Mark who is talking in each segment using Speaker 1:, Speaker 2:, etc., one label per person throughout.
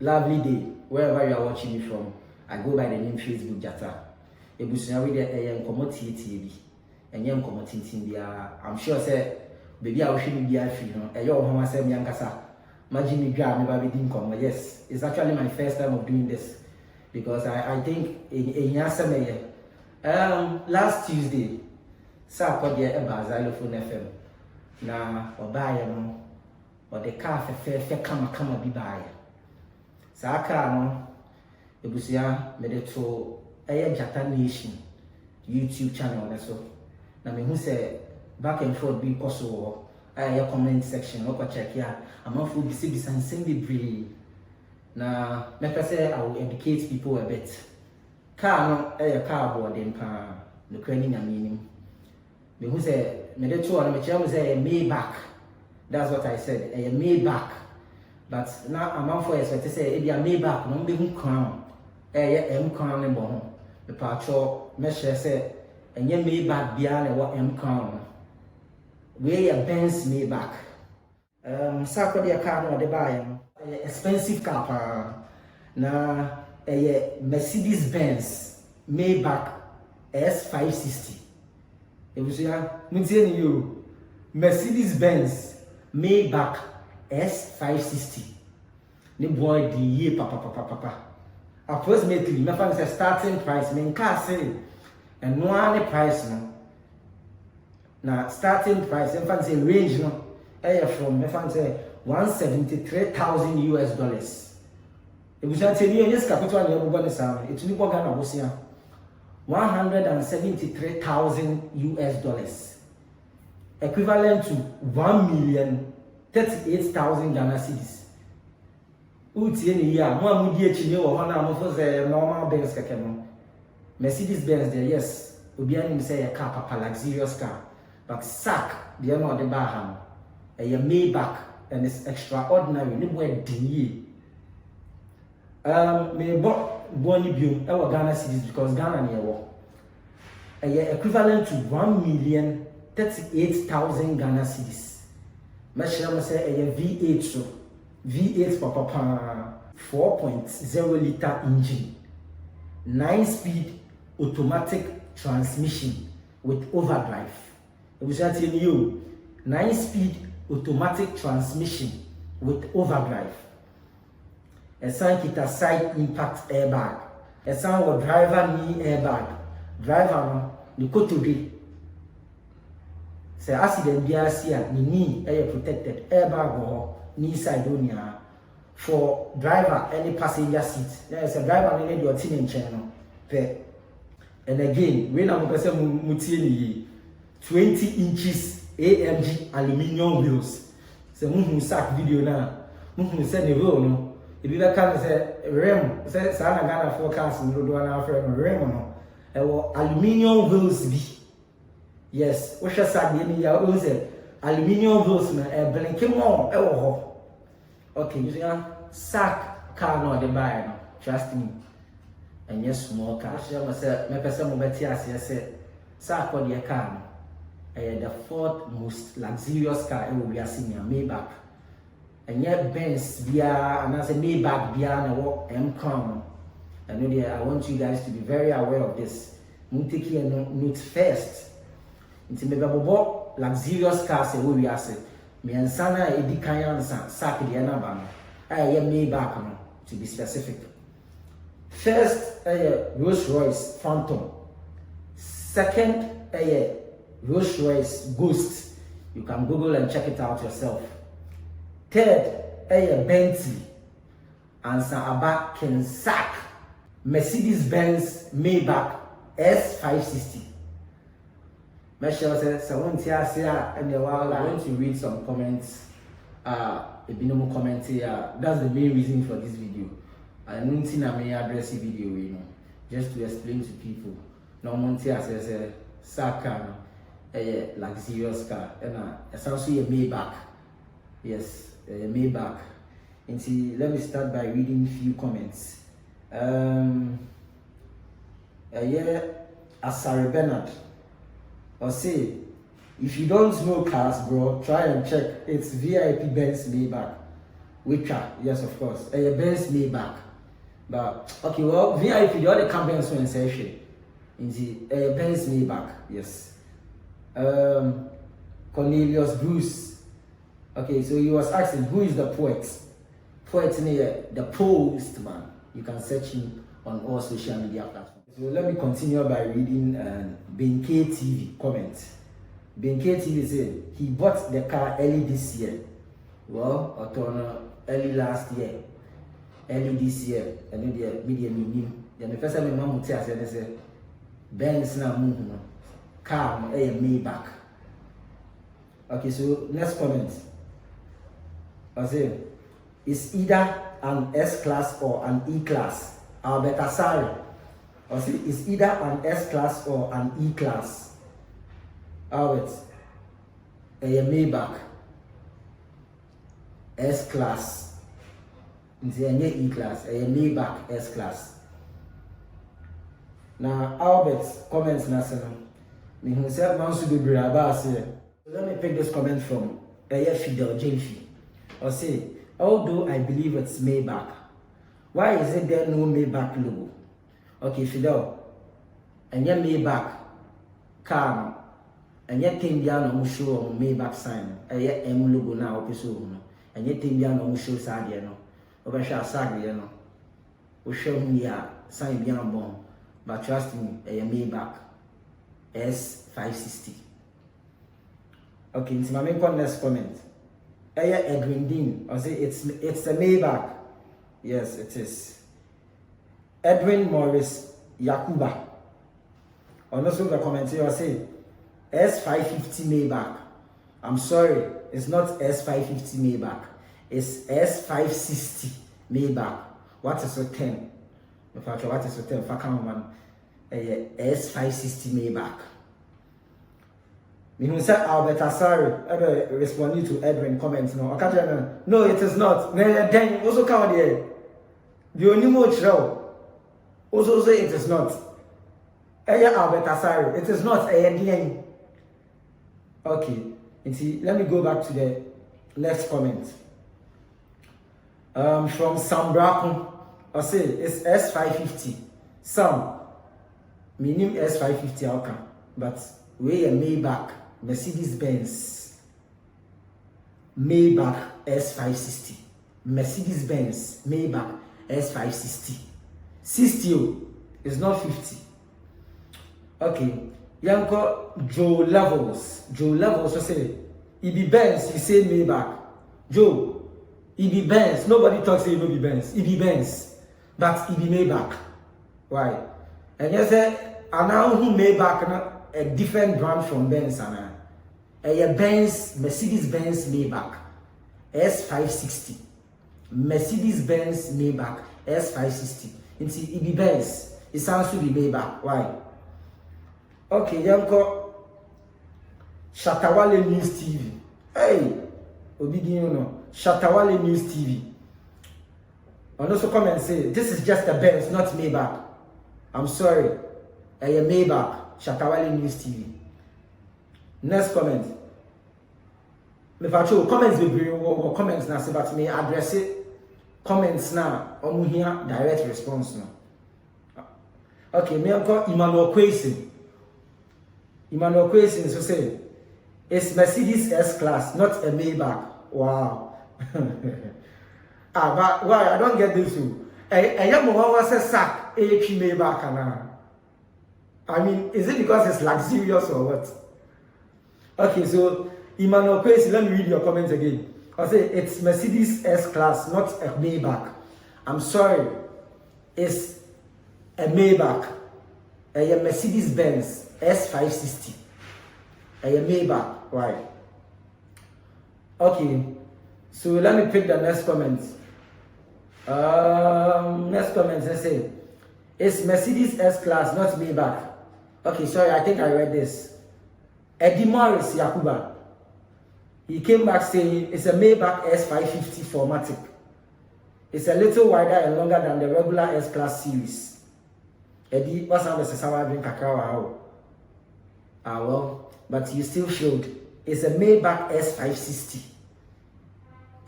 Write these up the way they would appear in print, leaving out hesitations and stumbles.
Speaker 1: lovely day, wherever you are watching me from. I go by the name Facebook Jata. Ebusua we dey nkomo tie enye nkomo tintin bia. I'm sure say baby I will show me bia free no. Eyo ho asem yankasa. Imagine me dra me ba be din nkomo. Yes, it's actually my first time of doing this because I think in last Tuesday sa ko dey eba Xylophone FM na obaye no or the car fe kama bi baye. Sa car no ebusia me de to Jata Nation YouTube channel na so na me hu say back and forth bi koso your comment section go check here amafo bi se nsem bebre na me say I will educate people a bit. Car no car boarding pa no kwani na meaning me hu say me de to na me chere say Maybach. That's what I said, a Maybach. But now I'm for expect say a Maybach no be crown crown ne bon me patcho me share say enye Maybach bia na wo crown we a Benz Maybach. Sa ko de car no de buy no expensive car pa na a Mercedes Benz Maybach S560. E was ya muntie ni yo Mercedes Benz Maybach S560. Ni boy the year papa. Approximately, my friend says starting price. Me can't say, and no any price no. Now starting price, my friend say range no. From my friend say $173,000 US. If we say you yes capital and you go sound, it will go Ghana bosia $173,000 US. Equivalent to 1,038,000 Ghana cedis. Uti any year, more media chinyo or Hana for the normal Benz Kakemo. Mercedes Benz there, yes, Ubianim say a car, papa, luxurious car. But sack, the owner of the Baham, a Maybach, and it's extraordinary, no way dingy. May Bonnie Bew, our Ghana cedis because Ghana near war. Equivalent to 1,038,000 Ghana cedis. Measure say a V8 so. V8 papa 4.0 liter engine, 9-speed automatic transmission with overdrive. It was telling you 9-speed automatic transmission with overdrive. A side impact airbag. A sound driver knee airbag. Driver no the say accident biasia ni knee protected airbag or knee side onia for driver any passenger seat. There is a driver need your tin in channel. And again, when I'm person mutie 20 inches AMG aluminium wheels. Say muhu sack video na muhu say the road no. If you can say rim say sa na Ghana forecast no do na frame rim no. Aluminium wheels be. Yes, what shall say any ya o say aluminium wheels na blinking more ho. Okay, you see sack car no dey buy no. Trust me. And yes small car. Shall say me person mo beti ase say sack or the car no. The fourth most luxurious car we are seeing Maybach. And yet Benz bia and as a Maybach bia na wo crown. I want you guys to be very aware of this. Take here note first. Inti me bobo luxurious cars we are say. Me ansana edi kan ansa sack the na ba no. Maybach no to be specific. First Rolls-Royce Phantom. Second Rolls-Royce Ghost. You can Google and check it out yourself. Third Bentley. Ansa aba ken sack Mercedes-Benz Maybach S560. Michelle says, I want to read some comments. A binomo comment here. That's the main reason for this video. I don't think I may address the video, you know, just to explain to people. No one says a car, a luxurious car, and it's also a Maybach. Yes, a Maybach. And see, let me start by reading a few comments. Asari Bernard. Or say, if you don't know cars, bro, try and check. It's VIP Benz Maybach. which are, yes, of course, a Benz Maybach. But okay, well, VIP, the other companies when say in the Benz Maybach, yes. Cornelius Bruce. Okay, so he was asking who is the poet? Poet near the Postman. You can search him on all social media platforms. So let me continue by reading Benke TV comment. Benke TV said he bought the car early this year. Well, or early last year. Early this year. And then the media meaning. The first time my mom would say, Benz na move car a Maybach. Okay, so next comment. I say it's either an S-class or an E-class. Albert Asari. I say it's either an S-class or an E-class. Albert, a Maybach. S-class. It's a E-class. A Maybach S-class. Now Albert's comments na me who said man should be brave. Let me pick this comment from Fidel Jenfi. Or say, although I believe it's Maybach, why is it there no Maybach logo? Okay, Fidel, and your Maybach car, and yet thing beyond no show on Maybach sign, and yet M logo now, and yet thing beyond no show Sadiano, over shall Sadiano, or show me a sign beyond bomb, but trust me, a Maybach S560. Okay, so my main next comment. Edwin Dean, I say it's a Maybach. Yes, it is. Edwin Morris Yakuba. On also the comment here, I say S550 Maybach. I'm sorry, it's not S550 Maybach. It's S560 Maybach. What is a 10? In fact, what is a 10? S560 Maybach. Me who said Albert Asari ever responding to Edwin comments no. I can't remember. No, it is not. Then also come there. The only more show. Also say it is not. Albert Asari. It is not a Okay. And see, let me go back to the next comment. From Sam Bracken. I say it's S550. Sam. Meaning S550 outcome. But we a Maybach. Mercedes-Benz Maybach S560. Mercedes-Benz Maybach S560. 60 is not 50. Okay. Yanko Joe Levels. Joe Levels will say, it be Benz, you say Maybach. Joe, it be Benz. Nobody talks say it will be Benz. It be Benz. But it be Maybach. Why? And you say, and now who Maybach a different brand from Benz and a Benz, Mercedes-Benz Maybach S560. Mercedes-Benz Maybach S560. It's it Benz. It sounds to be Maybach. Why? Okay, Yanko Shatawale News TV. Hey, Obidin, no. Shatawale News TV. And also come and say, this is just a Benz, not Maybach. I'm sorry. A Maybach. Shatawale News TV. Next comment. Me facho comments be bring or comments na say but me address it. Comments na omu here direct response no. Okay, me am call Emmanuel Kwesi. Emmanuel Kwesi so say it's Mercedes S-Class, not a Maybach. Wow. But why I don't get this too. I am one say sack HP Maybach na. I mean, is it because it's luxurious or what? Okay, so Emmanuel Kwesi, let me read your comments again. I say it's Mercedes S-Class, not a Maybach. I'm sorry, it's a Maybach, a Mercedes-Benz S560, a Maybach, right? Okay, so let me pick the next comment. Next comment, let's say it's Mercedes S-Class, not Maybach. Okay, sorry, I think I read this. Eddie Morris Yakuba. He came back saying it's a Maybach S550 4MATIC. It's a little wider and longer than the regular S-Class series. Eddie, what's up with the sour drink kakao? Well, but you still showed. It's a Maybach S560.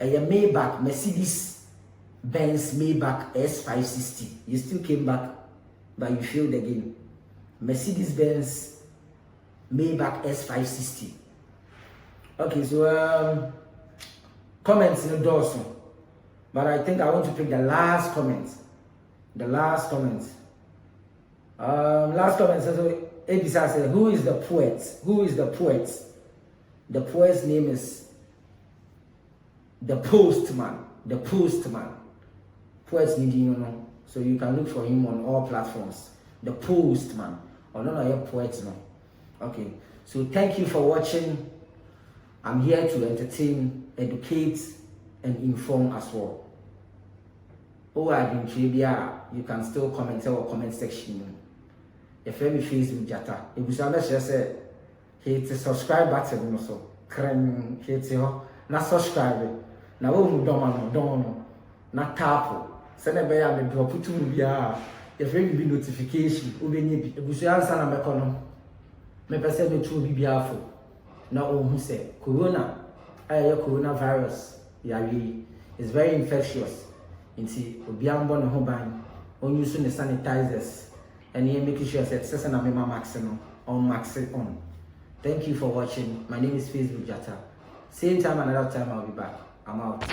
Speaker 1: Maybach, Mercedes-Benz Maybach S560. You still came back, but you failed again. Mercedes-Benz Maybach S560. Okay, so comments in the dorsal. But I think I want to pick the last comment. Last comment says, Ebisa said, who is the poet? Who is the poet? The poet's name is the Postman. The Postman. Poet's need you know. So you can look for him on all platforms. The Postman. Oh no, you're poet no. Okay. So thank you for watching. I'm here to entertain, educate, and inform as well. Oh, I didn't you can still comment in our comment section. If you Facebook Jata, if you say hit the subscribe button also. Hit na subscribe. Na wo don't na tap. Send a bear and drop to me. If you be notification, Ubeni, if you answer na mekono. Me person me to be biafo. Na who say coronavirus is very infectious. Inti obiambo no ho ban on using the sanitizers and here making sure that session na mema maximum on max it on. Thank you for watching. My name is Facebook Jata. Same time another time I'll be back. I'm out.